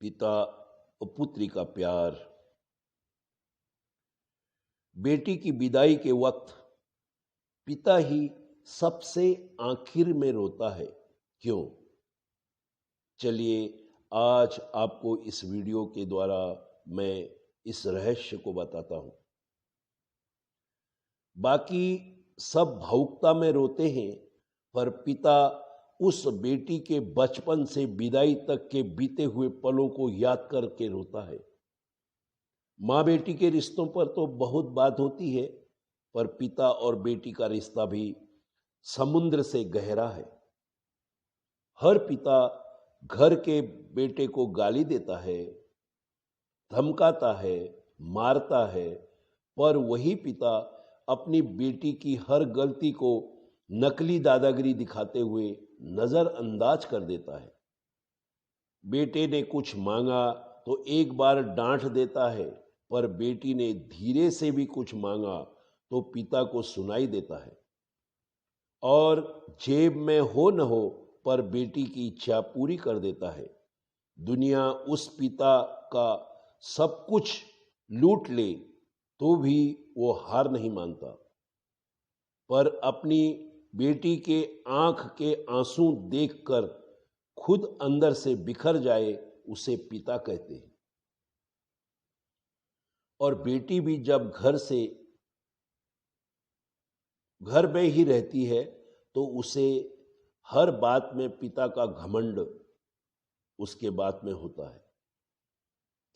पिता और पुत्री का प्यार। बेटी की विदाई के वक्त पिता ही सबसे आखिर में रोता है। क्यों? चलिए आज आपको इस वीडियो के द्वारा मैं इस रहस्य को बताता हूं। बाकी सब भावुकता में रोते हैं, पर पिता उस बेटी के बचपन से विदाई तक के बीते हुए पलों को याद करके रोता है। माँ बेटी के रिश्तों पर तो बहुत बात होती है, पर पिता और बेटी का रिश्ता भी समुद्र से गहरा है। हर पिता घर के बेटे को गाली देता है, धमकाता है, मारता है, पर वही पिता अपनी बेटी की हर गलती को नकली दादागिरी दिखाते हुए नजरअंदाज कर देता है। बेटे ने कुछ मांगा तो एक बार डांट देता है, पर बेटी ने धीरे से भी कुछ मांगा तो पिता को सुनाई देता है। और जेब में हो न हो, पर बेटी की इच्छा पूरी कर देता है। दुनिया उस पिता का सब कुछ लूट ले तो भी वो हार नहीं मानता, पर अपनी बेटी के आंख के आंसू देखकर खुद अंदर से बिखर जाए, उसे पिता कहते हैं। और बेटी भी जब घर में ही रहती है तो उसे हर बात में पिता का घमंड उसके बात में होता है।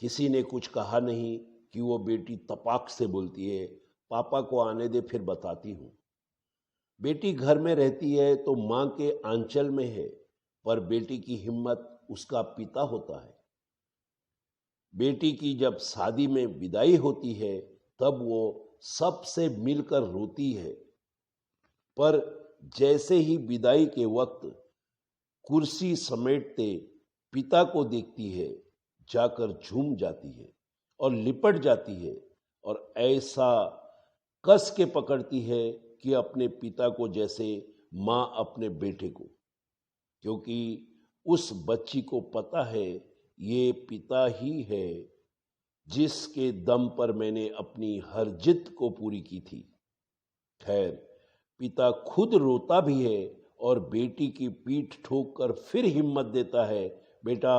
किसी ने कुछ कहा नहीं कि वो बेटी तपाक से बोलती है, पापा को आने दे फिर बताती हूँ। बेटी घर में रहती है तो माँ के आंचल में है, पर बेटी की हिम्मत उसका पिता होता है। बेटी की जब शादी में विदाई होती है तब वो सबसे मिलकर रोती है, पर जैसे ही विदाई के वक्त कुर्सी समेटते पिता को देखती है, जाकर झूम जाती है और लिपट जाती है और ऐसा कस के पकड़ती है कि अपने पिता को जैसे माँ अपने बेटे को, क्योंकि उस बच्ची को पता है ये पिता ही है जिसके दम पर मैंने अपनी हर जिद को पूरी की थी। खैर, पिता खुद रोता भी है और बेटी की पीठ ठोक कर फिर हिम्मत देता है, बेटा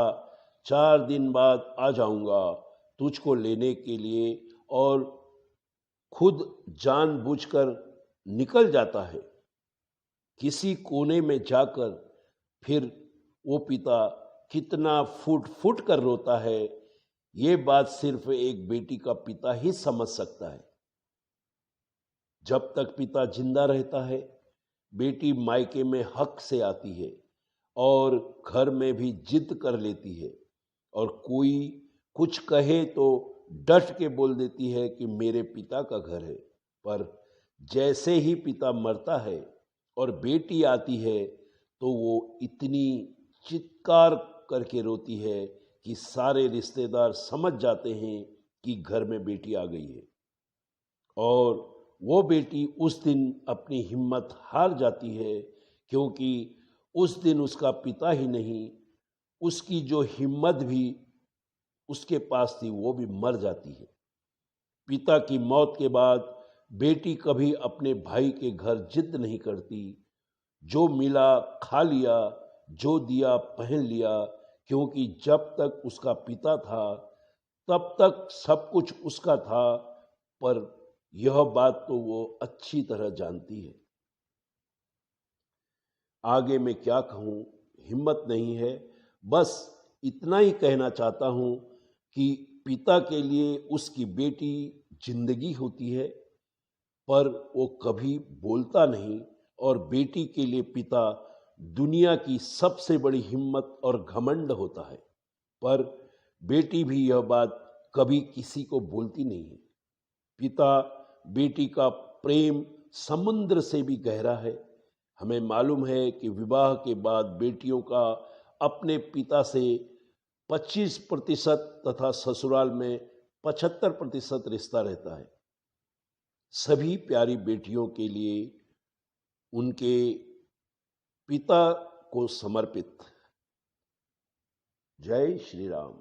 4 दिन बाद आ जाऊंगा तुझको लेने के लिए, और खुद जानबूझकर निकल जाता है। किसी कोने में जाकर फिर वो पिता कितना फुट फुट कर रोता है, ये बात सिर्फ एक बेटी का पिता ही समझ सकता है। जब तक पिता जिंदा रहता है, बेटी मायके में हक से आती है और घर में भी जिद कर लेती है, और कोई कुछ कहे तो डट के बोल देती है कि मेरे पिता का घर है। पर जैसे ही पिता मरता है और बेटी आती है तो वो इतनी चित्कार करके रोती है कि सारे रिश्तेदार समझ जाते हैं कि घर में बेटी आ गई है। और वो बेटी उस दिन अपनी हिम्मत हार जाती है, क्योंकि उस दिन उसका पिता ही नहीं, उसकी जो हिम्मत भी उसके पास थी वो भी मर जाती है। पिता की मौत के बाद बेटी कभी अपने भाई के घर जिद नहीं करती। जो मिला खा लिया, जो दिया पहन लिया, क्योंकि जब तक उसका पिता था तब तक सब कुछ उसका था। पर यह बात तो वो अच्छी तरह जानती है। आगे मैं क्या कहूँ, हिम्मत नहीं है। बस इतना ही कहना चाहता हूँ कि पिता के लिए उसकी बेटी जिंदगी होती है, पर वो कभी बोलता नहीं, और बेटी के लिए पिता दुनिया की सबसे बड़ी हिम्मत और घमंड होता है। पर बेटी भी यह बात कभी किसी को बोलती नहीं है। पिता बेटी का प्रेम समुद्र से भी गहरा है। हमें मालूम है कि विवाह के बाद बेटियों का अपने पिता से 25% तथा ससुराल में 75% रिश्ता रहता है। सभी प्यारी बेटियों के लिए उनके पिता को समर्पित। जय श्री राम।